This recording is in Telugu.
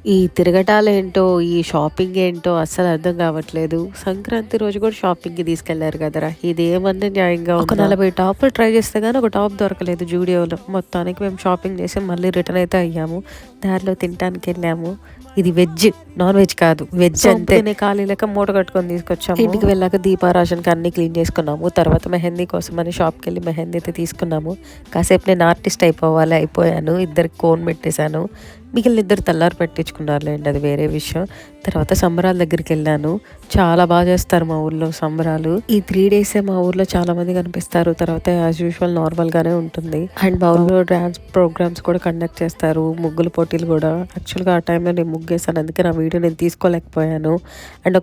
ఈ తిరగటాలేంటో, ఈ షాపింగ్ ఏంటో అస్సలు అర్థం కావట్లేదు. సంక్రాంతి రోజు కూడా షాపింగ్‌కి తీసుకెళ్లారు కదరా! ఇదేమన్నా న్యాయంగా ఉందా? ఒక 40 టాపులు ట్రై చేస్తే గాని ఒక టాప్ దొరకలేదు జూడియోలో. మొత్తానికి మేము షాపింగ్ చేసి మళ్ళీ రిటర్న్ అయితే అయ్యాము. దారిలో తినటానికెళ్ళాము. ఇది వెజ్, నాన్ వెజ్ కాదు. వెజ్ అంతే. ఖాళీ లెక్క మూట కట్టుకొని తీసుకొచ్చాము. ఇంటికి వెళ్ళాక దీపారాజన్‌కి అన్నీ క్లీన్ చేసుకున్నాము. తర్వాత మెహందీ కోసమని షాప్‌కెళ్ళి మెహందీ అయితే తీసుకున్నాము. కాసేపు నేను ఆర్టిస్ట్ అయిపోయాను. ఇద్దరికి కోన్ పెట్టేశాను. మిగిలిన ఇద్దరు తెల్లారి పెట్టించుకున్నారులేండి, అది వేరే విషయం. తర్వాత సంబరాల దగ్గరికి వెళ్ళాను. చాలా బాగా చేస్తారు మా ఊర్లో సంబరాలు. ఈ 3 డేసే మా ఊర్లో చాలా మంది కనిపిస్తారు. తర్వాత యాజ్ యూజువల్ నార్మల్గానే ఉంటుంది. అండ్ మా ఊర్లో డ్యాన్స్ ప్రోగ్రామ్స్ కూడా కండక్ట్ చేస్తారు, ముగ్గుల పోటీలు కూడా. యాక్చువల్గా ఆ టైంలో నేను ముగ్గేసాను, అందుకే నా వీడియో నేను తీసుకోలేకపోయాను. అండ్